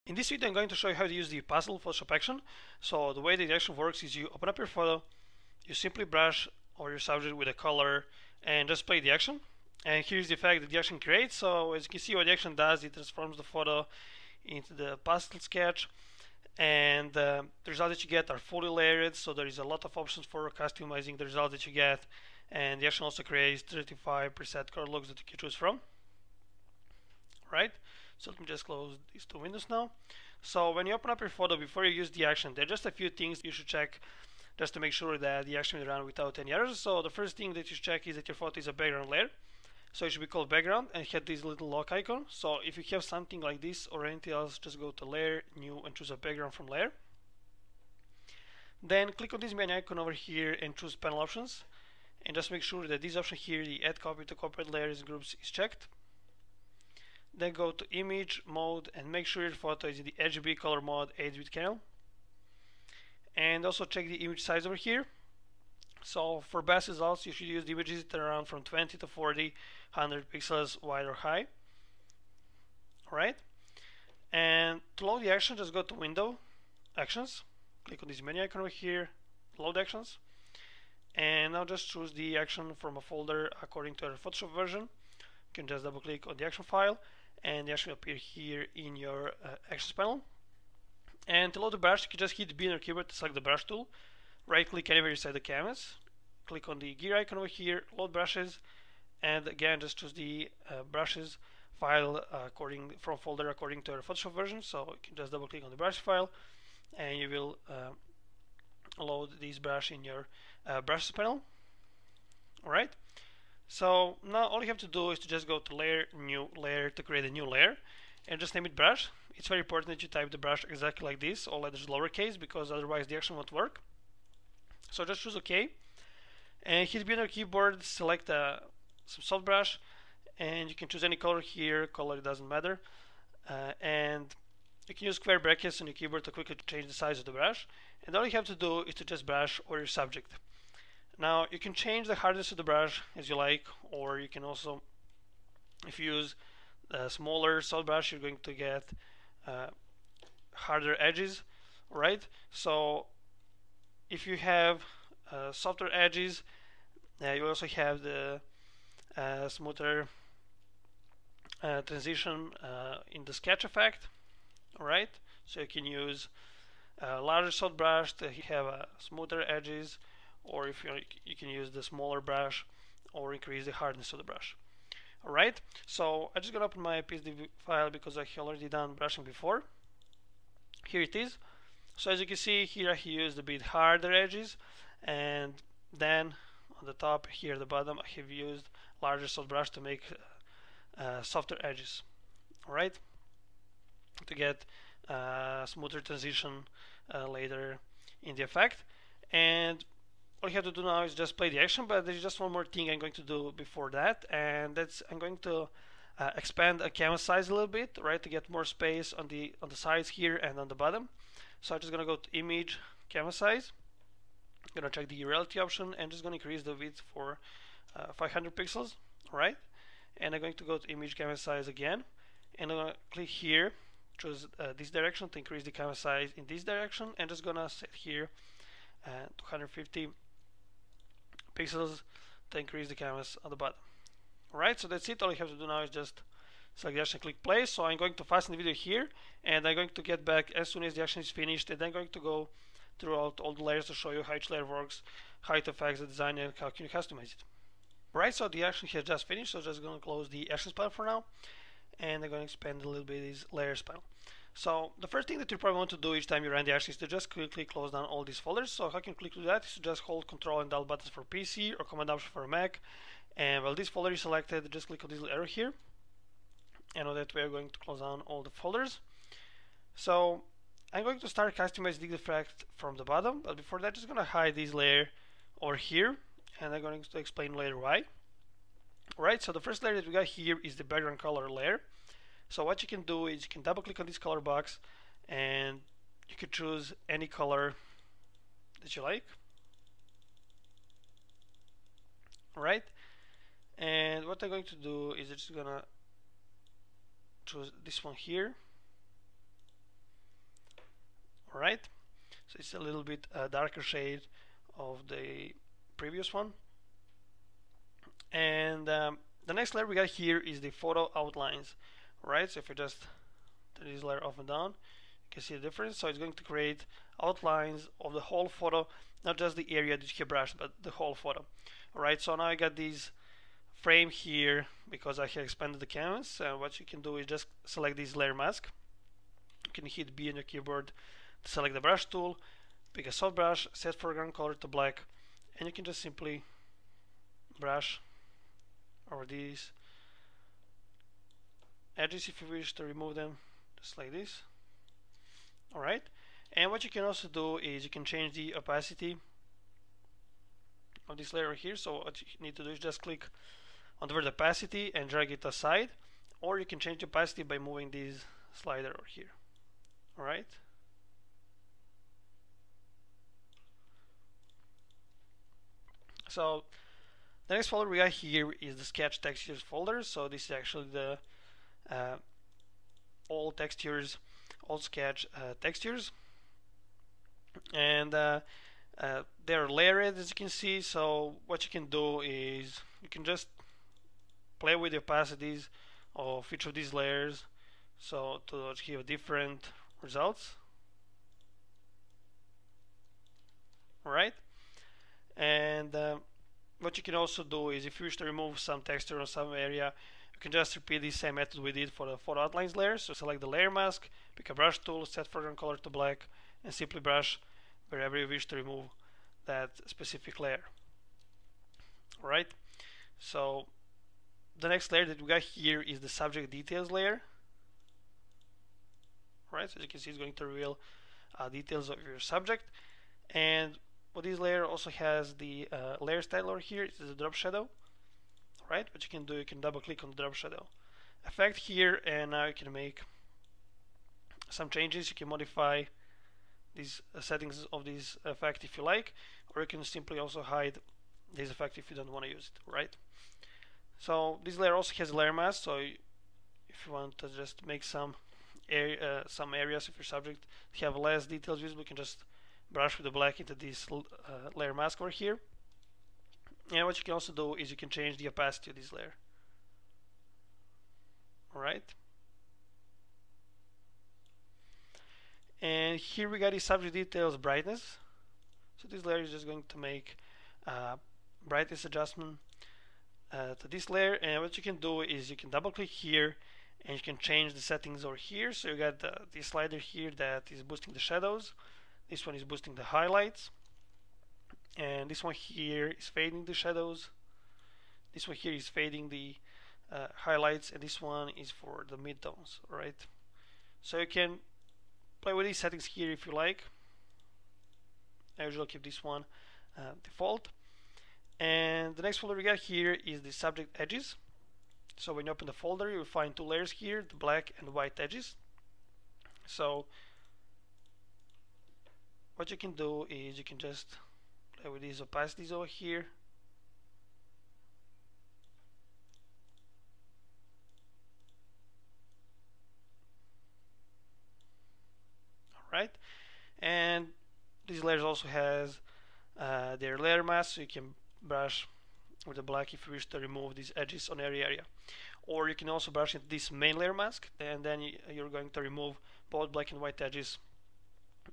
In this video I'm going to show you how to use the Pastel Photoshop action. So the way the action works is you open up your photo, you simply brush over your subject with a color and just play the action. And here's the effect that the action creates. So as you can see what the action does, it transforms the photo into the pastel sketch, and the results that you get are fully layered, so there is a lot of options for customizing the results that you get, and the action also creates 35 preset color looks that you can choose from. Right? So let me just close these two windows now. So when you open up your photo, before you use the action, there are just a few things you should check just to make sure that the action will run without any errors. So the first thing that you should check is that your photo is a background layer. So it should be called background and hit this little lock icon. So if you have something like this or anything else, just go to layer, new, and choose a background from layer. Then click on this menu icon over here and choose panel options. And just make sure that this option here, the add copy to copied layers groups, is checked. Then go to image mode and make sure your photo is in the RGB color mode 8-bit channel. And also check the image size over here. So for best results, you should use the images that are around from 20 to 40, 100 pixels wide or high. Alright. And to load the action, just go to Window, Actions. Click on this menu icon over here, Load Actions. And now just choose the action from a folder according to our Photoshop version. You can just double click on the action file, and the action will appear here in your Actions panel. And to load the brush, you can just hit B on your keyboard to select the brush tool. Right click anywhere inside the canvas, click on the gear icon over here, load brushes, and again just choose the brushes file from folder according to our Photoshop version. So you can just double click on the brush file and you will load this brush in your brushes panel. Alright, so now all you have to do is to just go to layer, new layer to create a new layer and just name it brush. It's very important that you type the brush exactly like this, all letters lowercase, because otherwise the action won't work. So just choose OK and hit B on your keyboard, select some soft brush, and you can choose any color here, color doesn't matter, and you can use square brackets on your keyboard to quickly change the size of the brush, and all you have to do is to just brush over your subject. Now you can change the hardness of the brush as you like, or you can also, if you use a smaller soft brush, you're going to get harder edges, right? So if you have softer edges, you also have the smoother transition in the sketch effect. Alright, so you can use a larger soft brush to have smoother edges, or if you can use the smaller brush or increase the hardness of the brush. Alright, so I'm just gonna open my PSD file because I have already done brushing before. Here it is. So as you can see here, I used a bit harder edges, and then on the top here at the bottom I have used larger soft brush to make softer edges. Alright, to get smoother transition later in the effect. And all you have to do now is just play the action, but there's just one more thing I'm going to do before that, and that's I'm going to expand a canvas size a little bit, right, to get more space on the sides here and on the bottom. So I'm just gonna go to Image, Canvas Size. I'm gonna check the Reality option and just gonna increase the width for 500 pixels, right? And I'm going to go to Image, Canvas Size again, and I'm gonna click here, choose this direction to increase the canvas size in this direction, and just gonna set here 250 pixels to increase the canvas on the bottom. Alright, so that's it. All you have to do now is just select the action, click play. So I'm going to fasten the video here, and I'm going to get back as soon as the action is finished, and then I'm going to go throughout all the layers to show you how each layer works, how it affects the design, and how can you customize it. Right, so the action has just finished, so I'm just going to close the actions panel for now, and I'm going to expand a little bit this layers panel. So the first thing that you probably want to do each time you run the action is to just quickly close down all these folders. So how can you quickly do that is to just hold Ctrl and Alt buttons for PC or Command Option for Mac, and while this folder is selected, just click on this little arrow here, and on that way we're going to close down all the folders. So I'm going to start customizing the effect from the bottom, but before that, just going to hide this layer over here, and I'm going to explain later why. Alright, so the first layer that we got here is the background color layer. So what you can do is you can double click on this color box, and you can choose any color that you like. Alright, and what I'm going to do is just gonna choose this one here, it's a little bit darker shade of the previous one. And the next layer we got here is the photo outlines. Right, so if you just turn this layer off and down, you can see the difference. So it's going to create outlines of the whole photo, not just the area that you have brushed, but the whole photo. Alright, so now I got these frame here because I have expanded the canvas. What you can do is just select this layer mask. You can hit B on your keyboard to select the brush tool, pick a soft brush, set foreground color to black, and you can just simply brush over these edges if you wish to remove them, just like this. Alright, and what you can also do is you can change the opacity of this layer here. So what you need to do is just click on the word opacity and drag it aside, or you can change the opacity by moving this slider over here. Alright, so the next folder we got here is the sketch textures folder. So this is actually the all textures, all sketch textures, and they're layered, as you can see. So what you can do is you can just play with the opacities of each of these layers, so to give different results. Alright, and what you can also do is if you wish to remove some texture or some area, you can just repeat the same method we did for the photo outlines layer. So select the layer mask, pick a brush tool, set foreground color to black, and simply brush wherever you wish to remove that specific layer. Alright, so the next layer that we got here is the subject details layer. Alright, so as you can see, it's going to reveal details of your subject. And what this layer also has the layer style over here. It is a drop shadow. Right, what you can do, you can double click on the drop shadow effect here, and now you can make some changes. You can modify these settings of this effect if you like, or you can simply also hide this effect if you don't want to use it. Right, so this layer also has a layer mask, so if you want to just make some areas of your subject have less details visible, you can just brush with the black into this layer mask over here. And what you can also do is you can change the opacity of this layer. Alright, and here we got the subject details brightness. So this layer is just going to make brightness adjustment to this layer, and what you can do is you can double click here and you can change the settings over here. So you got the slider here that is boosting the shadows, this one is boosting the highlights, and this one here is fading the shadows, this one here is fading the highlights, and this one is for the midtones. Alright, so you can play with these settings here if you like. I usually keep this one default. And the next folder we got here is the subject edges. So when you open the folder, you will find two layers here, the black and white edges. So what you can do is you can just play with these opacities over here. Alright, and these layers also has their layer mask, so you can brush with the black if you wish to remove these edges on every area, or you can also brush into this main layer mask, and then you're going to remove both black and white edges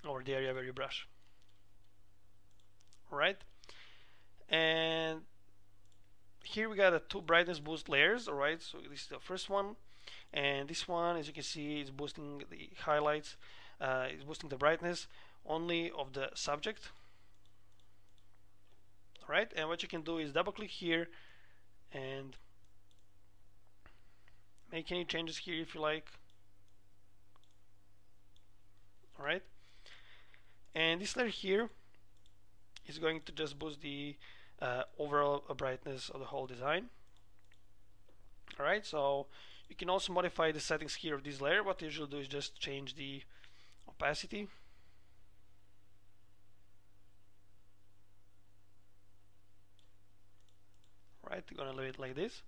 over the area where you brush. Alright, and here we got two brightness boost layers. Alright, so this is the first one, and this one, as you can see, is boosting the highlights, is boosting the brightness only of the subject. Alright, and what you can do is double click here and make any changes here if you like. Alright, and this layer here is going to just boost the overall brightness of the whole design. Alright, so you can also modify the settings here of this layer. What I usually do is just change the opacity. Right, I'm gonna leave it like this.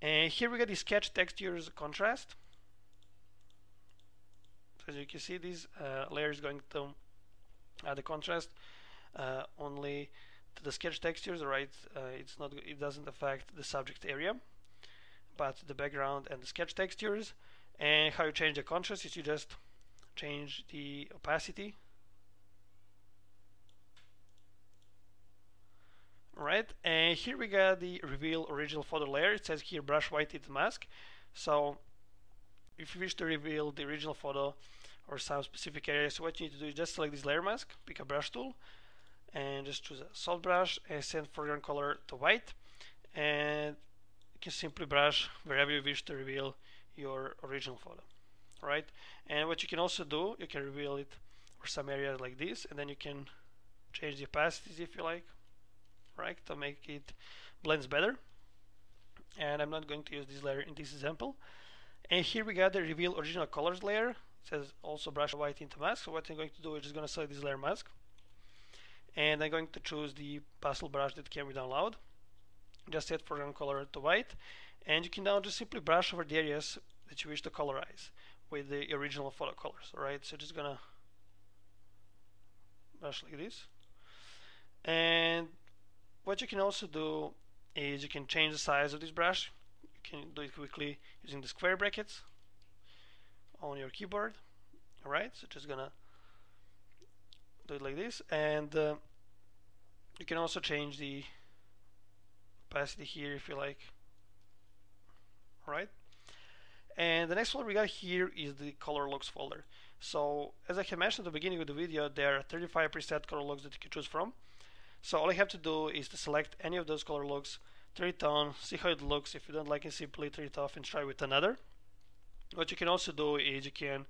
And here we got the sketch textures contrast. So as you can see, this layer is going to add the contrast only to the sketch textures, right? It doesn't affect the subject area, but the background and the sketch textures. And how you change the contrast is you just change the opacity. Right, and here we got the reveal original photo layer. It says here brush white into mask. So if you wish to reveal the original photo or some specific area, so what you need to do is just select this layer mask, pick a brush tool, and just choose a soft brush and set foreground color to white, and you can simply brush wherever you wish to reveal your original photo. Right, and what you can also do, you can reveal it for some areas like this, and then you can change the opacities if you like, right, to make it blends better. And I'm not going to use this layer in this example. And here we got the reveal original colors layer. It says also brush white into mask. So what I'm going to do is just going to select this layer mask, and I'm going to choose the pastel brush that can be downloaded. Just set foreground color to white, and you can now just simply brush over the areas that you wish to colorize with the original photo colors. Alright, so just gonna brush like this. And what you can also do is you can change the size of this brush. You can do it quickly using the square brackets on your keyboard. Alright, so just gonna do it like this, and you can also change the opacity here if you like. Alright, and the next folder we got here is the color looks folder. So as I had mentioned at the beginning of the video, there are 35 preset color looks that you can choose from. So all I have to do is to select any of those color looks, turn it on, see how it looks. If you don't like it, simply turn it off and try with another. What you can also do is you can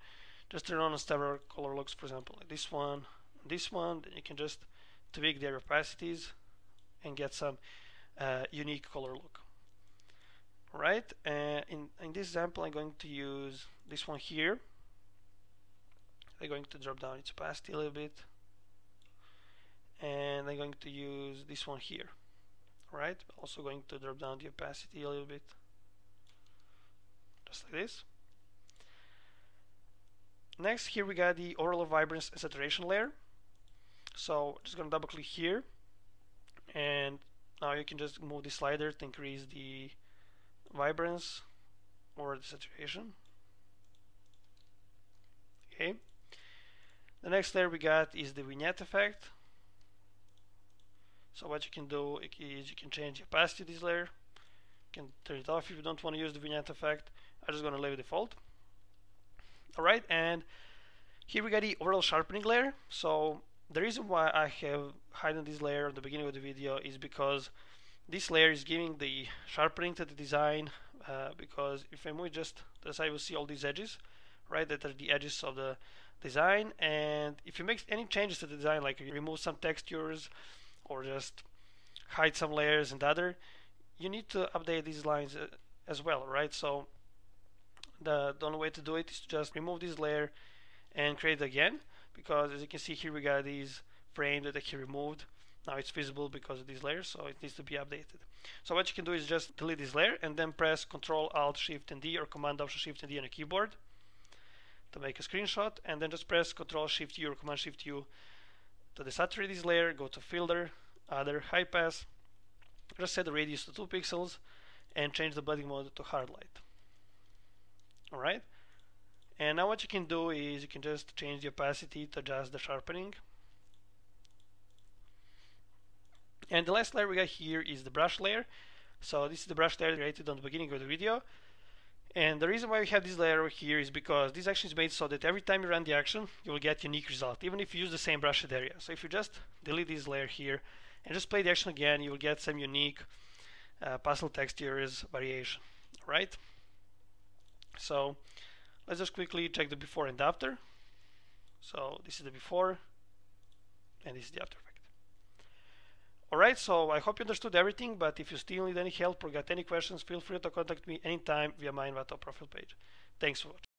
just turn on several color looks, for example like this one, then you can just tweak their opacities and get some unique color look. Right, in this example I'm going to use this one here. I'm going to drop down its opacity a little bit, and I'm going to use this one here. Right, also going to drop down the opacity a little bit, just like this. Next, here we got the overall vibrance and saturation layer. So just gonna double click here, and now you can just move the slider to increase the vibrance or the saturation. Okay, the next layer we got is the vignette effect. So what you can do is you can change the opacity of this layer. You can turn it off if you don't want to use the vignette effect. I'm just going to leave it default. Alright, and here we got the overall sharpening layer. So the reason why I have hidden this layer at the beginning of the video is because this layer is giving the sharpening to the design, because if I move just to the side, you will see all these edges, right, that are the edges of the design. And if you make any changes to the design, like you remove some textures or just hide some layers and other, you need to update these lines as well, right? So the only way to do it is to just remove this layer and create it again, because as you can see here we got these frames that I can removed. Now it's visible because of these layers, so it needs to be updated. So what you can do is just delete this layer and then press Ctrl Alt Shift and D or Command Option Shift and D on your keyboard to make a screenshot, and then just press Ctrl Shift U or Command Shift U to desaturate this layer. Go to Filter, Other, High Pass, just set the radius to 2 pixels and change the blending mode to hard light. Alright, and now what you can do is you can just change the opacity to adjust the sharpening. And the last layer we got here is the brush layer. So this is the brush layer created on the beginning of the video. And the reason why we have this layer over here is because this action is made so that every time you run the action, you will get unique result, even if you use the same brushed area. So if you just delete this layer here and just play the action again, you will get some unique pastel textures variation, right? So let's just quickly check the before and after. So this is the before, and this is the after effect. Alright, so I hope you understood everything, but if you still need any help or got any questions, feel free to contact me anytime via my Envato profile page. Thanks for watching.